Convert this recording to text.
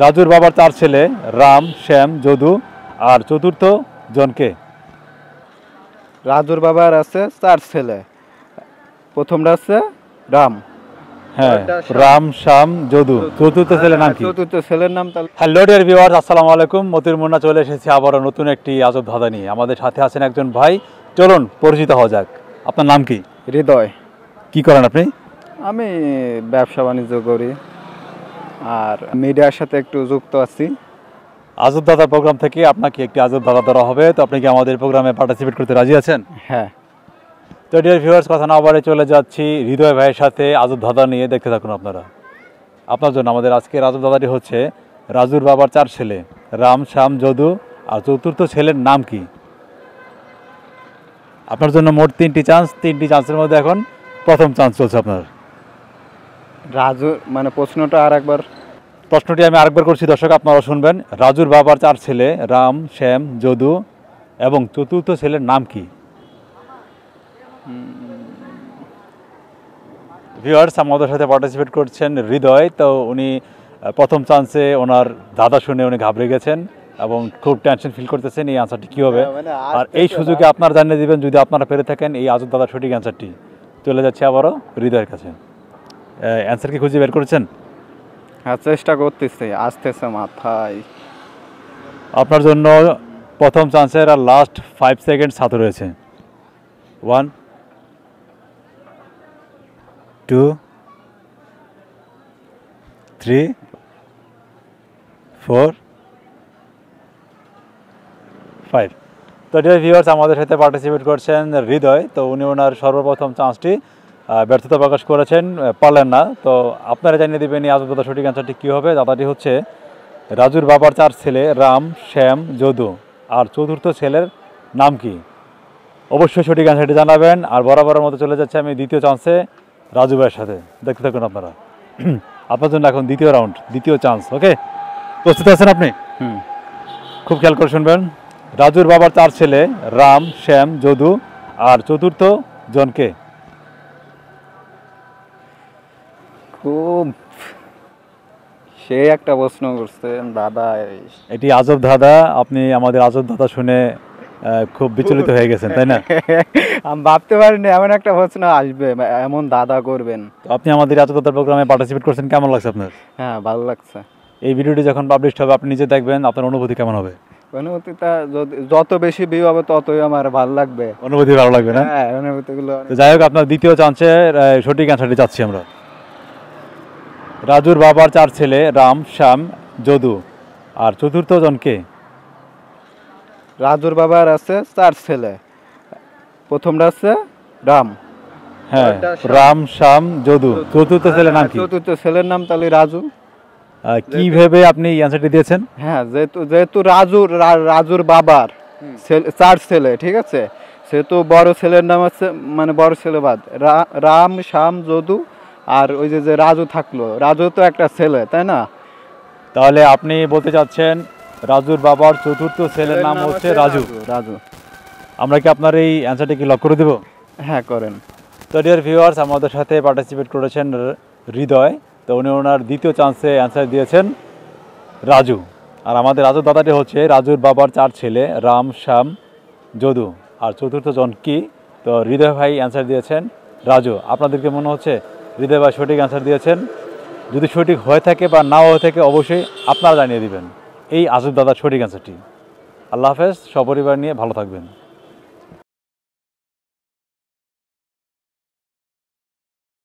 রাজুর বাবার 4 ছেলে রাম, শ্যাম, যদু আর চতুর্থ জনকে। রাজুর বাবার আছে 4 ছেলে, প্রথমটা আছে রাম। হ্যাঁ, রাম, শ্যাম, যদু। চতুর্থ ছেলের নাম কি? চতুর্থ ছেলের নাম তাহলে। হ্যালো ডিয়ার ভিউয়ার্স, আসসালামু আলাইকুম। মতির মুন্না চলে এসেছি আবারও নতুন একটি আজব ধাঁধা নিয়ে। আমাদের সাথে আছেন একজন ভাই, চলুন পরিচিত হওয়া যাক। আপনার নাম কি? হৃদয়। কি করেন আপনি? আমি ব্যবসা বাণিজ্য করি আর মিডিয়ার সাথে একটু যুক্ত আছি। আজব ধাঁধা প্রোগ্রাম থেকে আপনাকে একটি আজব ধাঁধা ধরা হবে, তো আপনি কি আমাদের প্রোগ্রামে পার্টিসিপেট করতে রাজি আছেন? হ্যাঁ। তো ডিয়ার ভিউয়ার্স, কথা না বাড়ে চলে যাচ্ছি হৃদয় ভাইয়ের সাথে আজব ধাঁধা নিয়ে। দেখতে থাকুন আপনারা। আপনার জন্য আমাদের আজকের আজব ধাঁধাটি হচ্ছে রাজুর বাবার 4 ছেলে রাম, শ্যাম, যদু আর চতুর্থ ছেলের নাম কি? আপনার জন্য মোট 3টি চান্স। 3টি চান্সের মধ্যে এখন প্রথম চান্স চলছে আপনার। রাজু মানে প্রশ্নটা আর একবার। প্রশ্নটি আমি আরেকবার করছি, দর্শক আপনারা শুনবেন। রাজুর বাবার 4 ছেলে রাম, শ্যাম, যদু এবং চতুর্থ ছেলের নাম কি? ভিউয়ার্স, আমাদের সাথে পার্টিসিপেট করছেন হৃদয়। তো উনি প্রথম চান্সে ওনার ধাঁধা শুনে উনি ঘাবড়ে গেছেন এবং খুব টেনশন ফিল করতেছেন এই আনসারটি কী হবে। আর এই সুযোগে আপনারা জানিয়ে দিবেন যদি আপনারা পেরে থাকেন এই আজব দাদার সঠিক অ্যান্সারটি। চলে যাচ্ছে আবারও হৃদয়ের কাছে। অ্যান্সার কি খুঁজে বের করেছেন? হ্যাঁ, চেষ্টা করতেছি, আসতেছে মাথায়। আপনার জন্য প্রথম চান্সের আর লাস্ট 5 সেকেন্ডস হাতে রয়েছে। 1 2 3 4 5। তো ডিয়ার ভিউয়ার্স, আমাদের সাথে পার্টিসিপেট করছেন হৃদয়। তো উনি ওনার সর্বপ্রথম চান্সটি ব্যর্থতা প্রকাশ করেছেন, পারলেন না। তো আপনারা জানিয়ে দেবেন এই আজব দাদার সঠিক অ্যান্সারটি কী হবে। দাদাটি হচ্ছে রাজুর বাবার 4 ছেলে রাম, শ্যাম, যদু আর চতুর্থ ছেলের নাম কি? অবশ্যই সঠিক অ্যান্সারটি জানাবেন। আর বরাবরের মতো চলে যাচ্ছে আমি দ্বিতীয় চান্সে রাজু ভাইয়ের সাথে। দেখতে থাকুন আপনারা। আপনার জন্য এখন দ্বিতীয় রাউন্ড, দ্বিতীয় চান্স। ওকে, প্রস্তুত আছেন আপনি? খুব খেয়াল করে শুনবেন। রাজুর বাবার 4 ছেলে রাম, শ্যাম, যদু আর চতুর্থ জনকে। খুব সেই একটা প্রশ্ন করছেন দাদা। এটি আজব ধাঁধা। আপনি আমাদের আজব ধাঁধা শুনে খুব বিচলিত হয়ে গেছেন, তাই না? আমি ভাবতে পারিনি এমন একটা প্রশ্ন আসবে, এমন দাদা করবেন। তো আপনি আমাদের আজব ধাঁধার প্রোগ্রামে পার্টিসিপেট করছেন, কেমন লাগছে আপনার? হ্যাঁ, ভালো লাগছে। এই ভিডিওটি যখন পাবলিশ হবে আপনি নিজে দেখবেন, আপনার অনুভূতি কেমন হবে? অনুভূতিটা যত বেশি ভিউ হবে ততই আমার ভালো লাগবে। অনুভূতি ভালো লাগবে না? হ্যাঁ, অনুভূতিগুলো। তো যাই হোক, আপনার দ্বিতীয় চান্সের সঠিক অ্যান্সারটি চাচ্ছি আমরা। রাজুর বাবার 4 ছেলে রাম, শ্যাম, যদু আর চতুর্থ জনকে। রাজুর বাবার আছে 4 ছেলে, প্রথমটা আছে রাম। হ্যাঁ, রাম, শ্যাম, যদু। চতুর্থ ছেলের নাম কি? চতুর্থ ছেলের নাম তাহলে রাজু। কি ভেবে আপনি অ্যান্সারটি দিয়েছেন? হ্যাঁ, যেহেতু রাজুর বাবার 4 ছেলে, ঠিক আছে, সেহেতু বড় ছেলের নাম আছে, মানে বড় ছেলে বাদ রাম, শ্যাম, যদু আর ওই যে রাজু থাকলো, রাজু তো একটা ছেলে, তাই না? তাহলে আপনি বলতে চাচ্ছেন রাজুর বাবার চতুর্থ ছেলের নাম হচ্ছে রাজু। রাজু। আমরা কি আপনার এই অ্যান্সারটি কি লক করে দেব? হ্যাঁ, করেন। তো ডিয়ার ভিউয়ার্স, আমাদের সাথে পার্টিসিপেট করেছেন হৃদয়। তো উনি ওনার দ্বিতীয় চান্সে অ্যান্সার দিয়েছেন রাজু। আর আমাদের রাজুর দাদাটি হচ্ছে রাজুর বাবার 4 ছেলে রাম, শ্যাম, যদু আর চতুর্থ জন কি? তো হৃদয় ভাই অ্যান্সার দিয়েছেন রাজু। আপনাদেরকে মনে হচ্ছে হৃদয় ভাই সঠিক অ্যান্সার দিয়েছেন? যদি সঠিক হয়ে থাকে বা নাও হয়ে থাকে অবশ্যই আপনারা জানিয়ে দিবেন এই আজব দাদার সঠিক অ্যান্সারটি। আল্লাহ হাফেজ, সপরিবার নিয়ে ভালো থাকবেন।